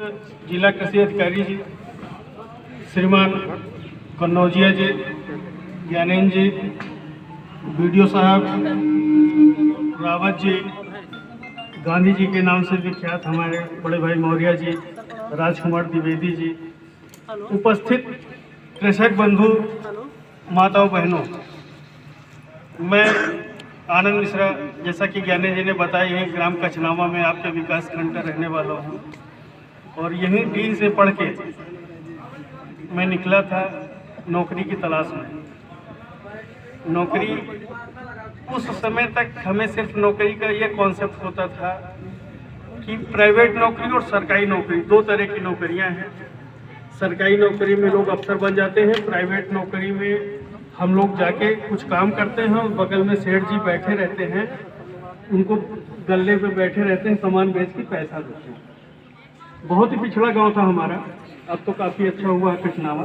जिला कृषि अधिकारी जी श्रीमान कन्नौजिया जी, ज्ञानेन जी, बीडीओ साहब, रावत जी, गांधी जी के नाम से विख्यात हमारे बड़े भाई मौर्य जी, राजकुमार द्विवेदी जी, उपस्थित कृषक बंधु, माताओं बहनों, मैं आनंद मिश्रा, जैसा कि ज्ञानेन जी ने बताया, यही ग्राम कचनावा में आपके विकास खंड का रहने वाला हूँ और यहीं डी से पढ़ के मैं निकला था नौकरी की तलाश में। नौकरी उस समय तक हमें सिर्फ नौकरी का ये कॉन्सेप्ट होता था कि प्राइवेट नौकरी और सरकारी नौकरी, दो तरह की नौकरियां हैं। सरकारी नौकरी में लोग अफसर बन जाते हैं, प्राइवेट नौकरी में हम लोग जाके कुछ काम करते हैं और बगल में सेठ जी बैठे रहते हैं, उनको गल्ले पे बैठे रहते हैं, सामान बेच के पैसा देते हैं। बहुत ही पिछड़ा गांव था हमारा, अब तो काफ़ी अच्छा हुआ है कचनावा।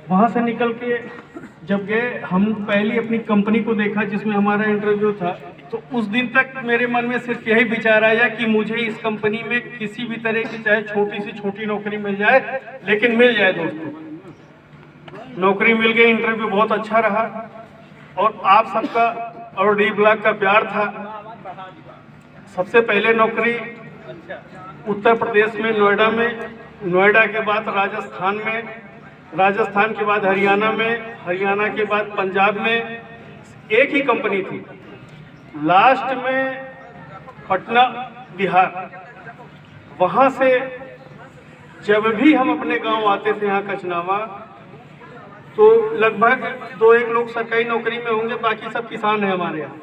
वहाँ से निकल के जब गए, हम पहली अपनी कंपनी को देखा जिसमें हमारा इंटरव्यू था, तो उस दिन तक मेरे मन में सिर्फ यही विचार आया कि मुझे इस कंपनी में किसी भी तरह की चाहे छोटी से छोटी नौकरी मिल जाए, लेकिन मिल जाए। दोस्तों, नौकरी मिल गई, इंटरव्यू बहुत अच्छा रहा और आप सबका और डी ब्लॉक का प्यार था। सबसे पहले नौकरी उत्तर प्रदेश में नोएडा में, नोएडा के बाद राजस्थान में, राजस्थान के बाद हरियाणा में, हरियाणा के बाद पंजाब में, एक ही कंपनी थी। लास्ट में पटना बिहार। वहाँ से जब भी हम अपने गांव आते थे यहाँ कचनावा, तो लगभग 2-1 लोग सरकारी नौकरी में होंगे, बाकी सब किसान हैं हमारे यहाँ।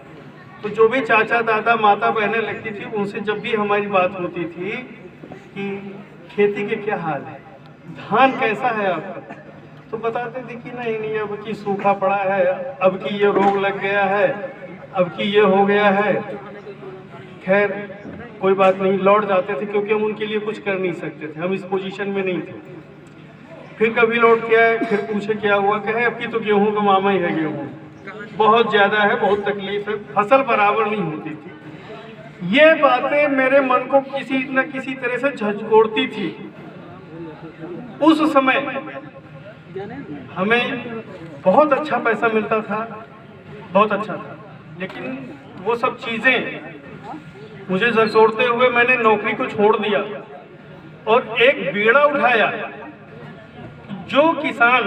तो जो भी चाचा दादा माता बहनें लगती थी, उनसे जब भी हमारी बात होती थी कि खेती के क्या हाल है, धान कैसा है आपका, तो बताते थे कि नहीं अब की सूखा पड़ा है, अब की ये रोग लग गया है, अब की ये हो गया है। खैर कोई बात नहीं, लौट जाते थे क्योंकि हम उनके लिए कुछ कर नहीं सकते थे, हम इस पोजीशन में नहीं थे। फिर कभी लौट के आए, फिर पूछे क्या हुआ, कहे अब की तो गेहूं का मामा ही है, गेहूं बहुत ज़्यादा है, बहुत तकलीफ है, फसल बराबर नहीं होती थी। ये बातें मेरे मन को किसी न किसी तरह से झंझोड़ती थी। उस समय हमें बहुत अच्छा पैसा मिलता था, बहुत अच्छा था, लेकिन वो सब चीज़ें मुझे झंझोड़ते हुए मैंने नौकरी को छोड़ दिया और एक बीड़ा उठाया। जो किसान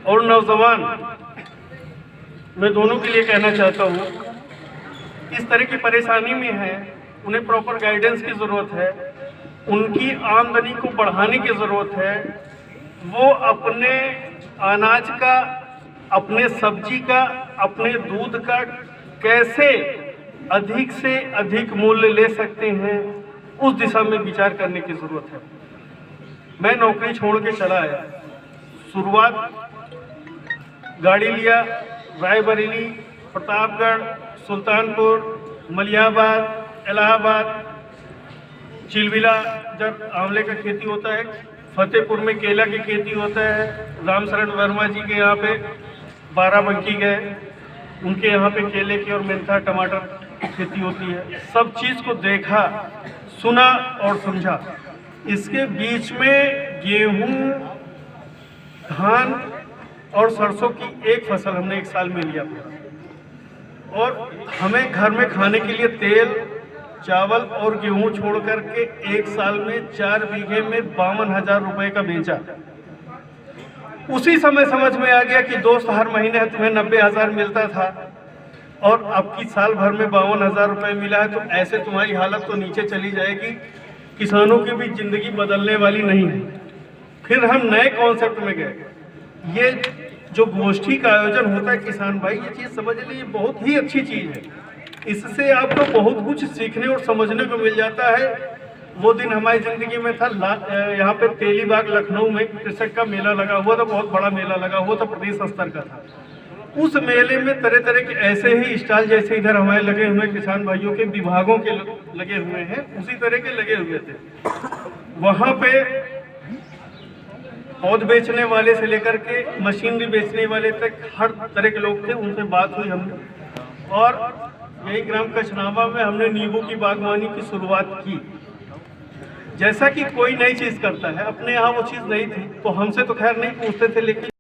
और नौजवान, मैं दोनों के लिए कहना चाहता हूँ, इस तरह की परेशानी में है, उन्हें प्रॉपर गाइडेंस की ज़रूरत है, उनकी आमदनी को बढ़ाने की ज़रूरत है। वो अपने अनाज का, अपने सब्जी का, अपने दूध का कैसे अधिक से अधिक मूल्य ले सकते हैं, उस दिशा में विचार करने की ज़रूरत है। मैं नौकरी छोड़ के चला आया। शुरुआत गाड़ी लिया, रायबरेली, प्रतापगढ़, सुल्तानपुर, मलियाबाद, इलाहाबाद, चिलविला जब आंवले का खेती होता है, फतेहपुर में केला की खेती होता है, रामशरण वर्मा जी के यहाँ पे बाराबंकी गए, उनके यहाँ पे केले की और मेंथा टमाटर की खेती होती है। सब चीज़ को देखा, सुना और समझा। इसके बीच में गेहूं, धान और सरसों की एक फसल हमने एक साल में लिया और हमें घर में खाने के लिए तेल, चावल और गेहूं छोड़ करके एक साल में 4 बीघे में 52,000 रुपए का बेचा। उसी समय समझ में आ गया कि दोस्त, हर महीने तुम्हें 90,000 मिलता था और अब की साल भर में 52,000 रुपए मिला है, तो ऐसे तुम्हारी हालत तो नीचे चली जाएगी, किसानों की भी जिंदगी बदलने वाली नहीं है। फिर हम नए कॉन्सेप्ट में गए। ये जो गोष्ठी का आयोजन होता है किसान भाई, ये चीज़ समझ लीजिए बहुत ही अच्छी चीज़ है। इससे आपको बहुत कुछ सीखने और समझने को मिल जाता है। वो दिन हमारी ज़िंदगी में था, यहाँ पे तेलीबाग लखनऊ में कृषक का मेला लगा हुआ था, बहुत बड़ा मेला लगा हुआ था, प्रदेश स्तर का था। उस मेले में तरह तरह के ऐसे ही स्टॉल जैसे इधर हमारे लगे हुए किसान भाइयों के विभागों के लगे हुए हैं, उसी तरह के लगे हुए थे। वहाँ पे पौध बेचने वाले से लेकर के मशीनरी बेचने वाले तक हर तरह के लोग थे, उनसे बात हुई हमने और यही ग्राम कचनावा में हमने नींबू की बागवानी की शुरुआत की। जैसा कि कोई नई चीज़ करता है, अपने यहाँ वो चीज़ नहीं थी तो हमसे तो खैर नहीं पूछते थे, लेकिन